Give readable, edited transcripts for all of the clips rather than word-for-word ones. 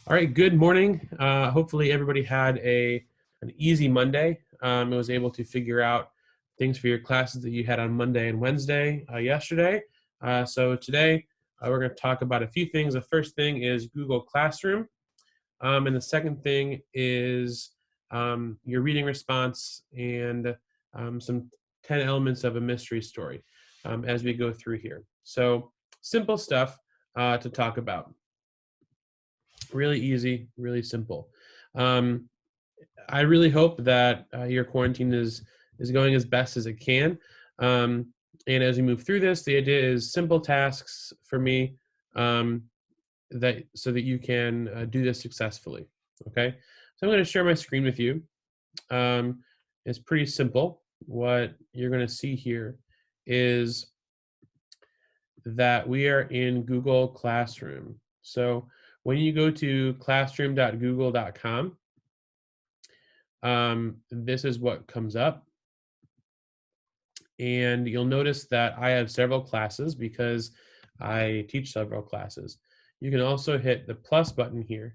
All right, good morning. Hopefully everybody had an easy Monday and was able to figure out things for your classes that you had on Monday and Wednesday yesterday. So today we're going to talk about a few things. The first thing is Google Classroom, and the second thing is your reading response and some 10 elements of a mystery story as we go through here. So simple stuff to talk about. Really easy, really simple. Um, I really hope that your quarantine is going as best as it can. And as we move through this, the idea is simple tasks for me um, that so that you can do this successfully. Okay, so I'm going to share my screen with you. Um, it's pretty simple. What you're going to see here is that we are in Google Classroom. So when you go to classroom.google.com, this is what comes up. And you'll notice that I have several classes because I teach several classes. You can also hit the plus button here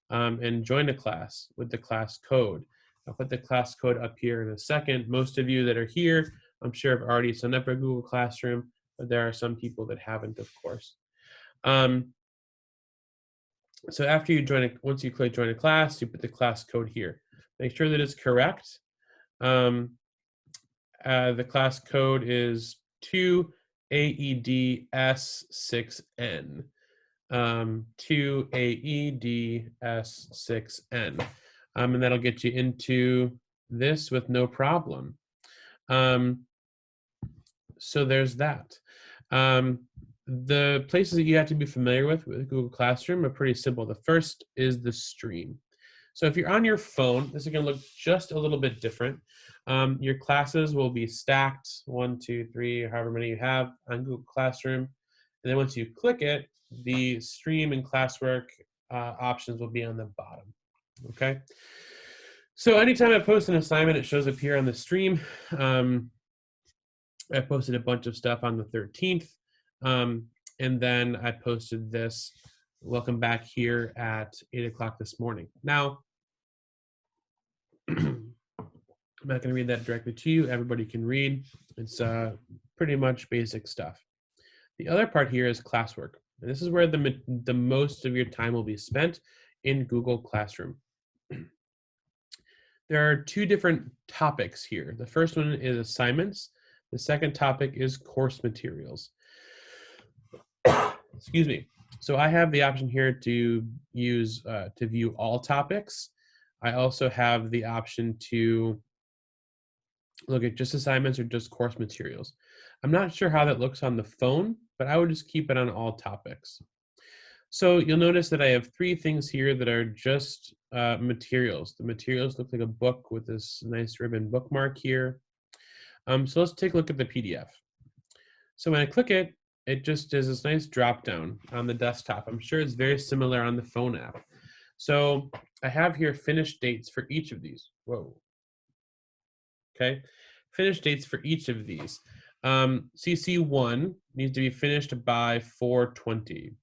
and join a class with the class code. I'll put the class code up here in a second. Most of you that are here, I'm sure have already signed up for Google Classroom, but there are some people that haven't, of course. So after you once you click join a class, you put the class code here. Make sure that it's correct. The class code is 2AEDS6N. 2AEDS6N. And that'll get you into this with no problem. So there's that. The places that you have to be familiar with Google Classroom are pretty simple. The first is the stream. So if you're on your phone, this is going to look just a little bit different. Your classes will be stacked, 1, 2, 3, or however many you have on Google Classroom. And then once you click it, the stream and classwork options will be on the bottom. Okay. So anytime I post an assignment, it shows up here on the stream. I posted a bunch of stuff on the 13th. And then I posted this, welcome back here at 8 o'clock this morning. Now, I'm not going to read that directly to you. Everybody can read. It's pretty much basic stuff. The other part here is classwork. And this is where the most of your time will be spent in Google Classroom. There are two different topics here. The first one is assignments. The second topic is course materials. Excuse me. So I have the option here to use to view all topics. I also have the option to look at just assignments or just course materials. I'm not sure how that looks on the phone, but I would just keep it on all topics. So you'll notice that I have three things here that are just materials. The materials look like a book with this nice ribbon bookmark here. So let's take a look at the PDF. So when I click it, it just is this nice drop down on the desktop. I'm sure it's very similar on the phone app. So I have here finished dates for each of these. Whoa. Okay, finished dates for each of these. CC1 needs to be finished by 4/20.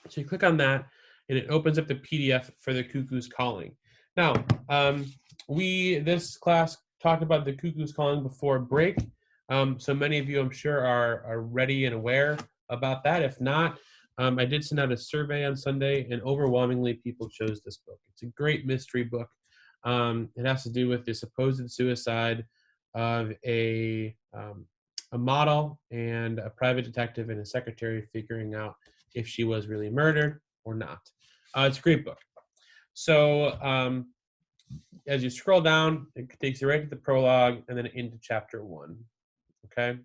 So you click on that, and it opens up the PDF for the Cuckoo's Calling. Now, this class talked about the Cuckoo's Calling before break. So many of you, I'm sure, are ready and aware about that. If not, I did send out a survey on Sunday, and overwhelmingly people chose this book. It's a great mystery book. It has to do with the supposed suicide of a model and a private detective and a secretary figuring out if she was really murdered or not. It's a great book. So as you scroll down, it takes you right to the prologue and then into chapter 1. Okay.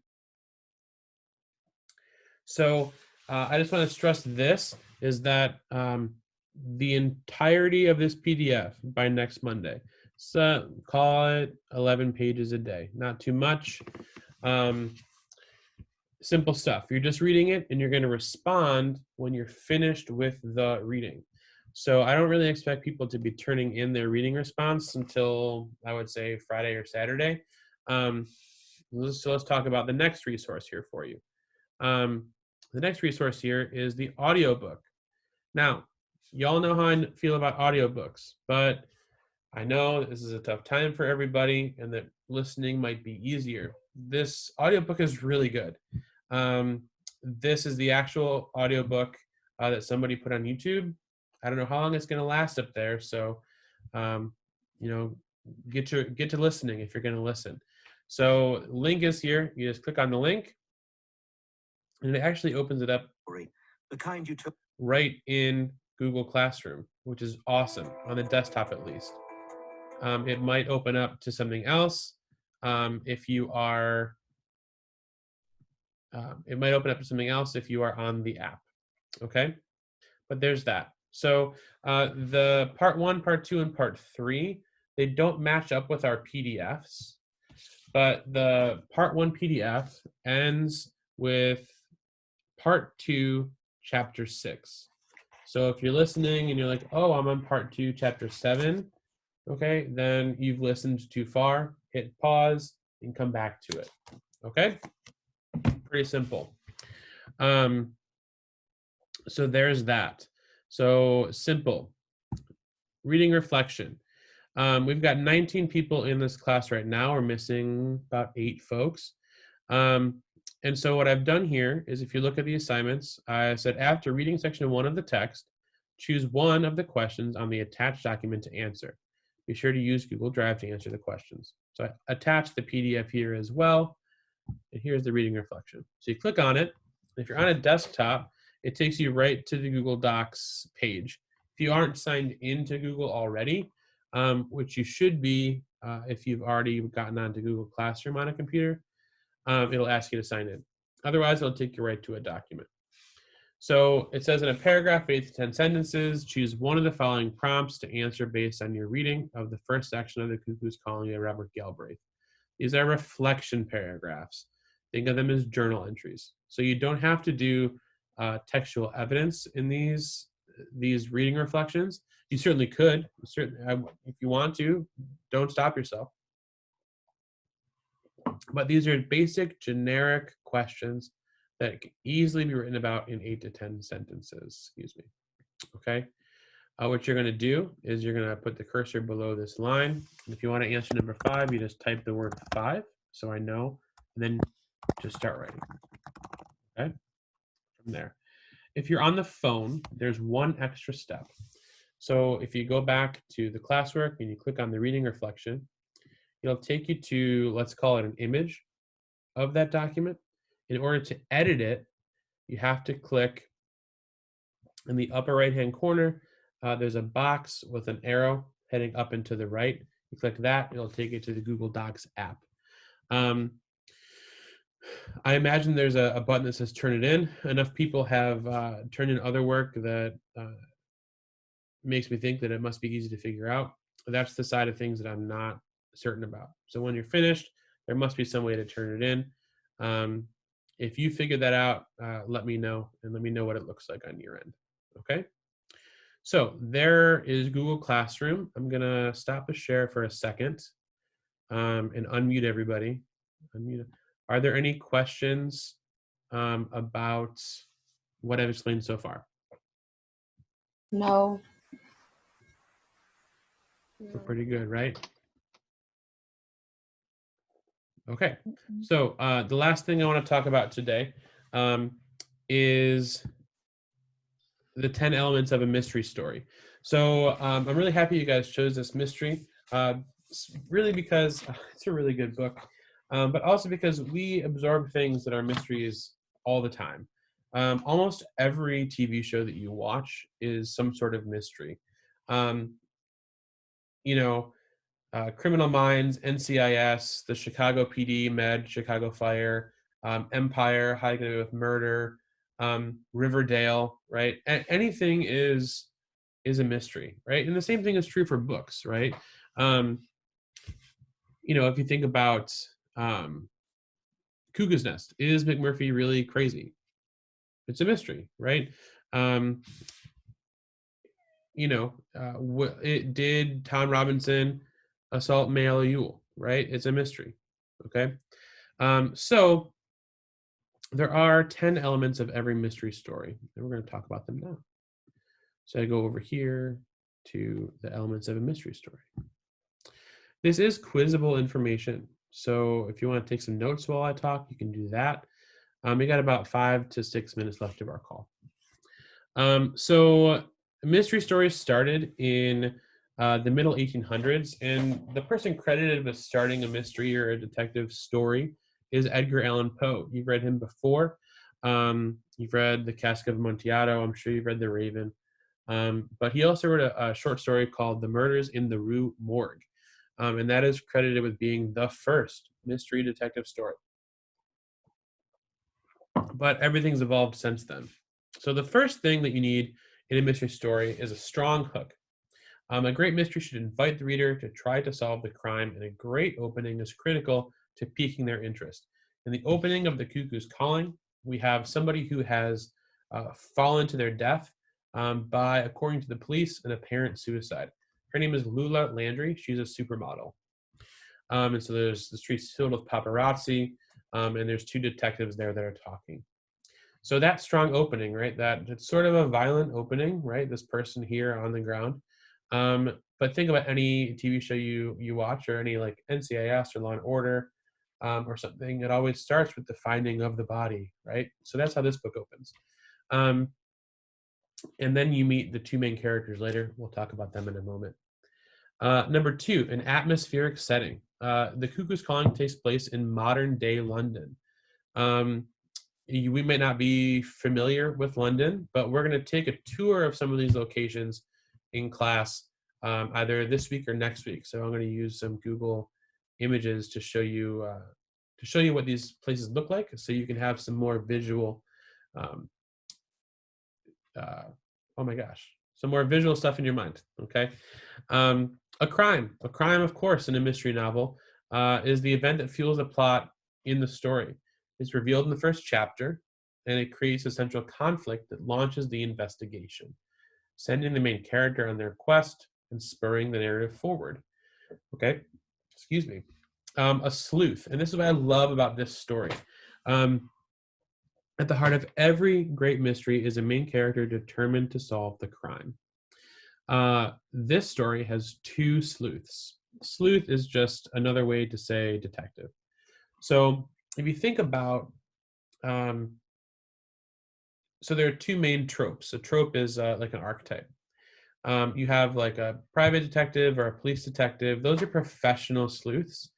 So I just want to stress this is that the entirety of this PDF by next Monday. So call it 11 pages a day, not too much. Simple stuff. You're just reading it and you're going to respond when you're finished with the reading. So I don't really expect people to be turning in their reading response until I would say Friday or Saturday. So let's talk about the next resource here for you. The next resource here is the audiobook. Now, y'all know how I feel about audiobooks, but I know this is a tough time for everybody and that listening might be easier. This audiobook is really good. This is the actual audiobook that somebody put on YouTube. I don't know how long it's going to last up there, so um, you know, get to listening if you're going to listen. So link is here. You just click on the link, and it actually opens it up The kind you took right in Google Classroom, which is awesome on the desktop at least. It might open up to something else if you are. It might open up to something else if you are on the app. Okay, but there's that. So the part 1, part 2, and part 3, they don't match up with our PDFs, but the part 1 PDF ends with part 2, chapter 6. So if you're listening and you're like, oh, I'm on part 2, chapter 7, okay, then you've listened too far. Hit pause and come back to it. Okay, pretty simple. So there's that. So simple. Reading reflection. We've got 19 people in this class right now. We're missing about 8 folks. And so what I've done here is, if you look at the assignments, I said after reading section 1 of the text, choose one of the questions on the attached document to answer. Be sure to use Google Drive to answer the questions. So I attached the PDF here as well. And here's the reading reflection. So you click on it. If you're on a desktop, it takes you right to the Google Docs page. If you aren't signed into Google already, which you should be if you've already gotten onto Google Classroom on a computer, it'll ask you to sign in. Otherwise, it'll take you right to a document. So it says in a paragraph, 8 to 10 sentences, choose one of the following prompts to answer based on your reading of the first section of The Cuckoo's Calling by Robert Galbraith. These are reflection paragraphs. Think of them as journal entries. So you don't have to do textual evidence in these reading reflections. You certainly could. If you want to, don't stop yourself. But these are basic, generic questions that can easily be written about in 8 to 10 sentences. Excuse me. Okay. What you're going to do is you're going to put the cursor below this line. And if you want to answer number 5, you just type the word 5, so I know, and then just start writing. Okay. From there. If you're on the phone, there's one extra step. So if you go back to the classwork and you click on the reading reflection, it'll take you to, let's call it an image of that document. In order to edit it, you have to click in the upper right-hand corner. There's a box with an arrow heading up and to the right. You click that, it'll take you to the Google Docs app. I imagine there's a button that says turn it in. Enough people have turned in other work that makes me think that it must be easy to figure out. That's the side of things that I'm not certain about. So when you're finished, there must be some way to turn it in. If you figure that out, let me know, and let me know what it looks like on your end. Okay? So there is Google Classroom. I'm going to stop the share for a second and unmute everybody. Unmute. Are there any questions about what I've explained so far? No. We're pretty good, right? Okay. So the last thing I want to talk about today is the 10 elements of a mystery story. So I'm really happy you guys chose this mystery, really because it's a really good book, but also because we absorb things that are mysteries all the time. Almost every TV show that you watch is some sort of mystery. Criminal Minds, NCIS, the Chicago PD, Med, Chicago Fire, Empire, How to Get Away with Murder, Riverdale, right? Anything is a mystery, right? And the same thing is true for books, right? If you think about Cuckoo's Nest, is McMurphy really crazy? It's a mystery, right? Did Tom Robinson assault Mayella Ewell, right? It's a mystery, okay? So there are 10 elements of every mystery story, and we're going to talk about them now. So I go over here to the elements of a mystery story. This is quizzable information. So if you want to take some notes while I talk, you can do that. We got about 5 to 6 minutes left of our call. So mystery stories started in the middle 1800s, and the person credited with starting a mystery or a detective story is Edgar Allan Poe. You've read him before. You've read The Cask of Amontillado. I'm sure you've read The Raven. But he also wrote a short story called The Murders in the Rue Morgue. And that is credited with being the first mystery detective story. But everything's evolved since then. So the first thing that you need in a mystery story is a strong hook. A great mystery should invite the reader to try to solve the crime, and a great opening is critical to piquing their interest. In the opening of The Cuckoo's Calling, we have somebody who has fallen to their death by, according to the police, an apparent suicide. Her name is Lula Landry. She's a supermodel. And so there's the streets filled with paparazzi, and there's two detectives there that are talking. So that strong opening, right? That it's sort of a violent opening, right? This person here on the ground. But think about any TV show you watch, or any like NCIS or Law and Order, or something. It always starts with the finding of the body, right? So that's how this book opens. And then you meet the two main characters later. We'll talk about them in a moment. Number 2, an atmospheric setting. The Cuckoo's Calling takes place in modern day London. We may not be familiar with London, but we're going to take a tour of some of these locations in class, either this week or next week. So I'm going to use some Google images to show you what these places look like, so you can have some more visual. Oh my gosh, some more visual stuff in your mind. Okay. A crime, of course, in a mystery novel is the event that fuels the plot in the story. It's revealed in the first chapter, and it creates a central conflict that launches the investigation, sending the main character on their quest and spurring the narrative forward. Okay, excuse me. A sleuth, and this is what I love about this story. At the heart of every great mystery is a main character determined to solve the crime. This story has 2 sleuths. Sleuth is just another way to say detective. So if you think about, so there are 2 main tropes. A trope is like an archetype. You have like a private detective or a police detective. Those are professional sleuths.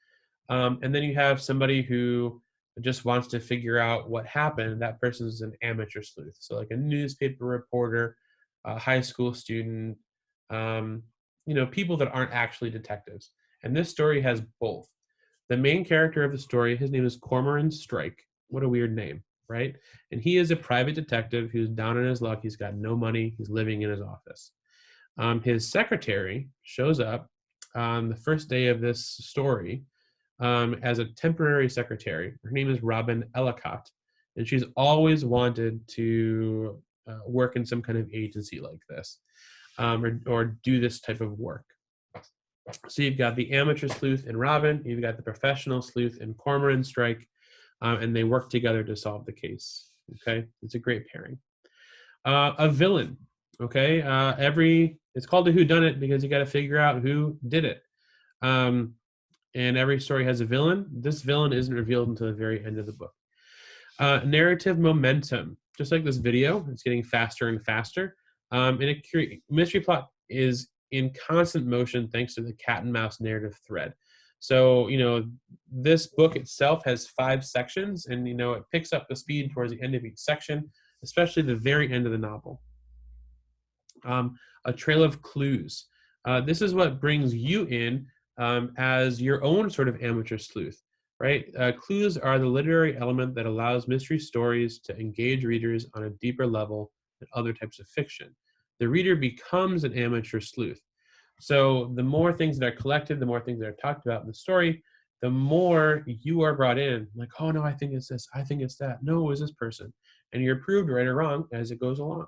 And then you have somebody who just wants to figure out what happened. That person is an amateur sleuth. So like a newspaper reporter, a high school student, people that aren't actually detectives. And this story has both. The main character of the story, his name is Cormoran Strike. What a weird name, right? And he is a private detective who's down on his luck. He's got no money. He's living in his office. His secretary shows up on the first day of this story as a temporary secretary. Her name is Robin Ellicott, and she's always wanted to work in some kind of agency like this, or do this type of work. So you've got the amateur sleuth in Robin, you've got the professional sleuth in Cormoran Strike, and they work together to solve the case. Okay, it's a great pairing. A villain. Okay, it's called a whodunit because you got to figure out who did it. And every story has a villain. This villain isn't revealed until the very end of the book. Narrative momentum. Just like this video, it's getting faster and faster. And a mystery plot is in constant motion thanks to the cat and mouse narrative thread. So, this book itself has 5 sections, and, it picks up the speed towards the end of each section, especially the very end of the novel. A trail of clues. This is what brings you in as your own sort of amateur sleuth, right? Clues are the literary element that allows mystery stories to engage readers on a deeper level than other types of fiction. The reader becomes an amateur sleuth. So the more things that are collected, the more things that are talked about in the story, the more you are brought in. Like, oh no, I think it's this. I think it's that. No, it was this person. And you're proved right or wrong as it goes along.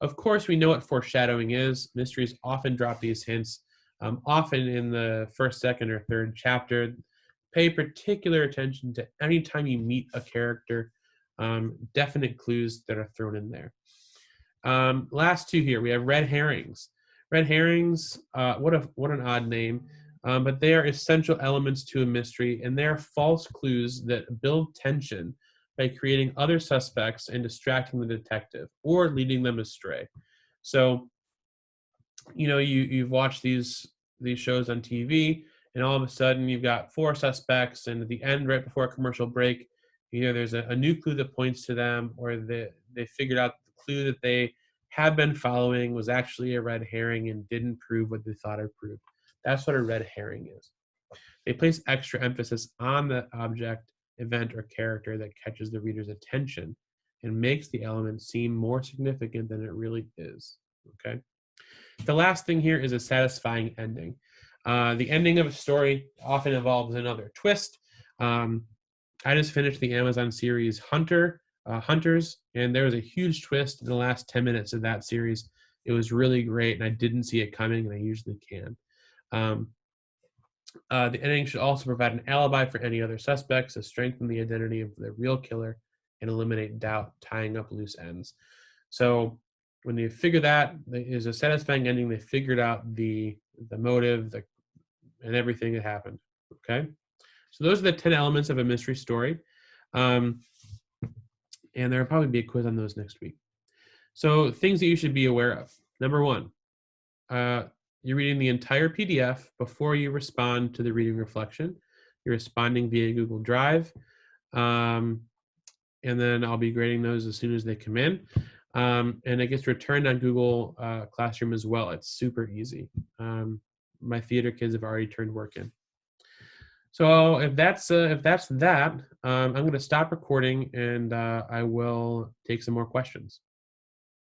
Of course, we know what foreshadowing is. Mysteries often drop these hints, often in the first, second, or third chapter. Pay particular attention to any time you meet a character, definite clues that are thrown in there. Last two here, we have red herrings. Red herrings, what an odd name, but they are essential elements to a mystery, and they are false clues that build tension by creating other suspects and distracting the detective or leading them astray. So, you've watched these shows on TV, and all of a sudden you've got four suspects, and at the end, right before a commercial break, there's a new clue that points to them, or they figured out the clue that they had been following was actually a red herring and didn't prove what they thought it proved. That's what a red herring is. They place extra emphasis on the object, event, or character that catches the reader's attention and makes the element seem more significant than it really is. Okay. The last thing here is a satisfying ending. The ending of a story often involves another twist. I just finished the Amazon series Hunters, and there was a huge twist in the last 10 minutes of that series. It was really great, and I didn't see it coming, and I usually can. The ending should also provide an alibi for any other suspects to strengthen the identity of the real killer and eliminate doubt, tying up loose ends. So when they figure that is a satisfying ending, they figured out the motive, and everything that happened. Okay, so those are the 10 elements of a mystery story, and there'll probably be a quiz on those next week. So things that you should be aware of. Number one, you're reading the entire PDF before you respond to the reading reflection. You're responding via Google Drive, and then I'll be grading those as soon as they come in. And it gets returned on Google Classroom as well. It's super easy. My theater kids have already turned work in. So if that's that, I'm going to stop recording, and I will take some more questions.